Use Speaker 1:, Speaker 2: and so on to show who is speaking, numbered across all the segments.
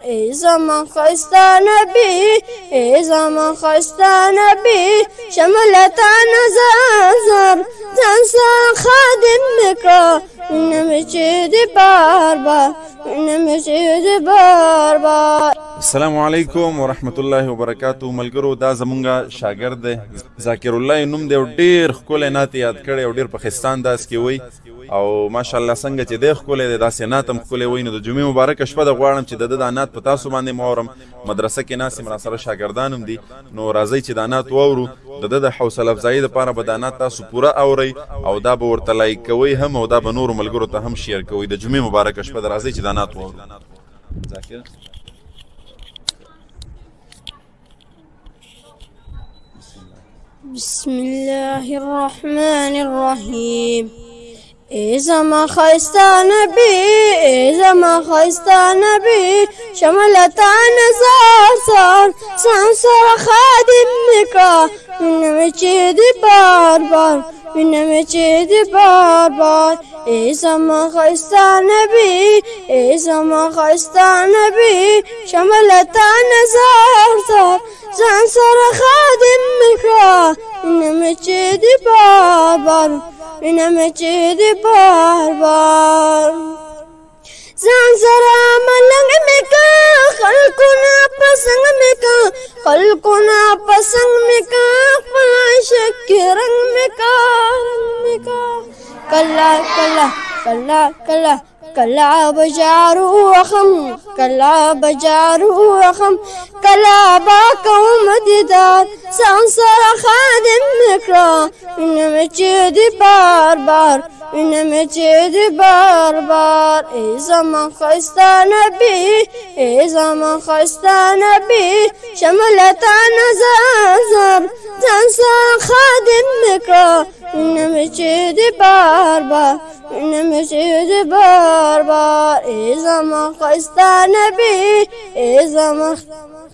Speaker 1: ای زمان خسته نبی ای زمان خسته نبی شملتا نظر زر زن سر خادم میکا نمیشه دی بار بار نمیشه دی بار بار.
Speaker 2: السلام علیکم ورحمت الله وبرکاتو. ملګرو دا زمونږ شاګرد دی ذاکر الله نوم دی او ډېر ښکلی نعت یاد کړی او ډېر په ښایسته انداز کې وایي او ماشاءالله څنګه چې دی ښکلی دی داسې نعت هم ښکلی وایي. نو د جمعې مبارکه شپه ده غواړم چې د ده دا نعت په تاسو باندې م واورم. مدرسه کې ناست یم راسره شاګردان هم دي نو راځئ چې دا نعت واورو. د ده د حوصله افزایي دپاره به دا نعت تاسو پوره اورئ او دا به ورته لایک کوئ هم او دا به نورو ملګرو ته هم شیر کوئ. د جمعې مبارکه شپه ده راځئ چې دا نعت واورو. ذاکر
Speaker 1: بسم الله الرحمن الرحيم. ای زما خسته نبی ای زما خسته نبی شملتا نظر سر سر خادم میکا وینم چی دی بار بار وینم چی دی بار بار. ای زما خسته نبی ای زما خسته نبی شملتا نظر سر زن سر خادم میکا وینم چی دی بار بار وینم چی دی بار بار. زن سره ملنګ میکا خلقونه پسنګ میکا خلقونه پسنګ میکا خپل عاشق رنګ میکا کلا کلا کلا کلا کلا بجارو وخم کلا بجارو وخم کلا با کوم دیدار زن سره خادم میکا وینم چی دی بار بار وینم چی دی بار بار. ای زمان خسته نبی ای زمان خسته نبی شملتا نظر زر زن سر خادم میکا وینم چی دی بار بار وینم چی دی بار بار. ای زمان خسته نبی ای زمان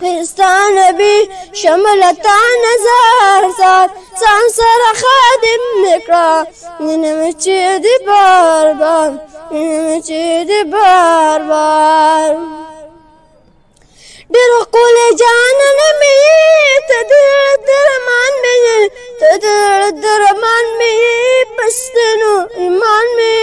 Speaker 1: خسته نبی شملتا نظر زر زن سر خادم میکا وینم چی دی بار بار وینم چی دی بار بار. ډېر ښکلی جانان مې ته د درمان مې ته د درمان مې پستنو ایمان مې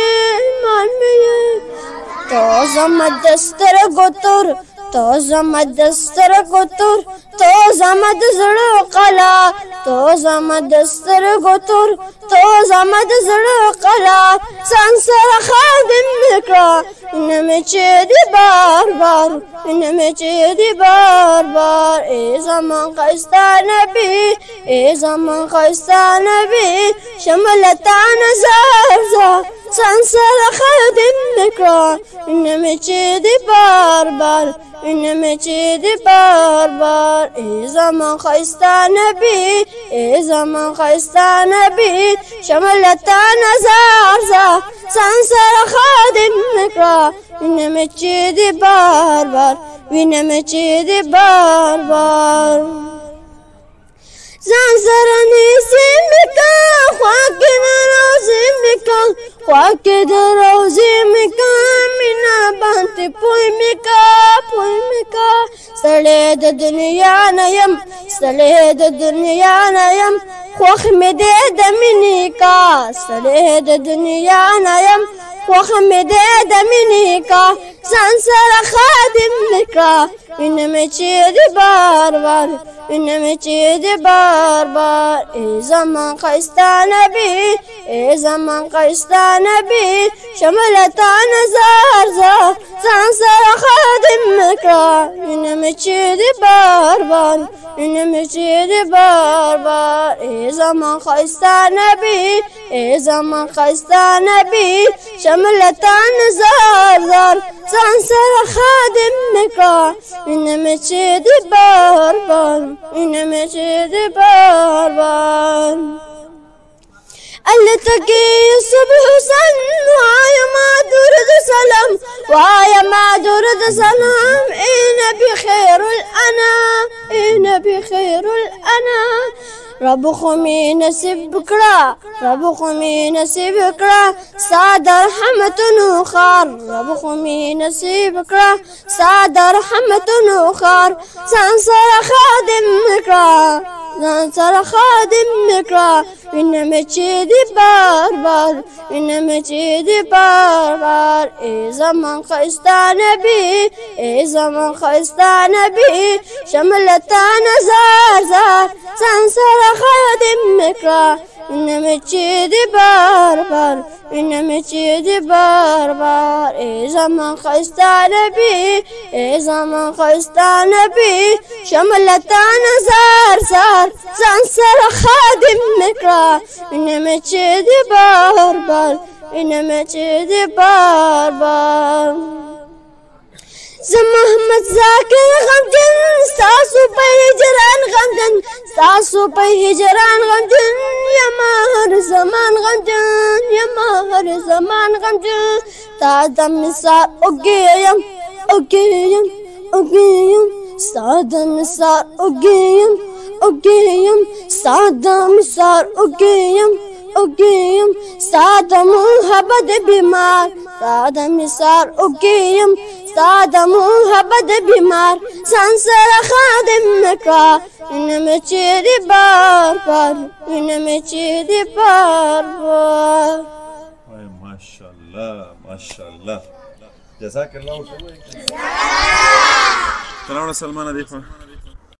Speaker 1: تو زما د سترګو تور تو زما د سترګو تور تو زما د زړه قلا تو زما د سترګو تور تو زما د زړه قلا ځان سره خادم میکړه وینم چې دی بار بار وینم چې دی بار بار. ای زمان ښایسته نبی ای زمان ښایسته نبی شملتا نظر زر ځان سره خادم میکړه وینم چې دی بار بار وینم چې دی بار بار. ای زمان ښایسته نبی ای زمان ښایسته نبی شملتا نظر زر ځان سره خادم میکړه وینم چې دی بار بار وینم چې دی بار بار. ځان سره نیسې میکا خوا کې د روزې میکا خوا کې د روزې میکا مینا باندې پوی میکا سړی د دنیا نه یم سړی د دنیا نه یم خوښ مې دی د مینې کا سړی د دنیا نه یم خوښ مې دی د مینې کا ځان سره خادم میکا وینم چې دی بار بار وینم چې دی بار بار. ای زمان ښایسته نبی ای زمان ښایسته نبی شملتا نظر زر ځان سره خادم میکړه وینم چې دی بار بار وینم چې دی بار بار. ای زمان ښایسته نبی ای زمان ښایسته نبی شملتا نظر زر ځان سره خادم میکړه وینم چې دی بار بار وینم چې دی بار بار. التقي صبح حسن ويا درد سلام ويا درد سلام اي نبي خير الانام اي نبي خير الانام رب خو می نصیب کړه رب خو می نصیب کړه ستا د رحمتونو خار رب خو می نصیب کړه ستا د رحمتونو خار ځان سره خادم کړه ځان سره خادم کړه وینه مې چې دي بار بار وینه مې چې دي بار بار ای زمان ښایسته نبي ای زمان ښایسته نبي شملته نظر زار ځان سره خادم کړه وینه مې چې دي بار بار وینه مې چې دي بار بار ای زمان ښایسته نبي ای زمان ښایسته نبي شملته نظر زار ځان سره خادم کړه وینه مې چې دي بار بار وینه مې چې دي بار بار زه محمد ذاکر غمجن ستاسو په هجران غمجن ستاسو په هجران غمجن یما هر زمان غمجن یما هر زمان غمجن تا د مثال اوګیم اوګیم اوګیم ستا د مثال اوګیم اوګیم ستا د مثال اوګیم اوګیم ستا د محبت بیمار ستا د مثال اوګیم ستا د محبت بیمار ځان سره خادم کړه وینه مې چې دي بار بار وینه مې چې دي بار بار
Speaker 2: ماشاءالله ماشاءالله جزاك الله خير. سلام سلمان دی خو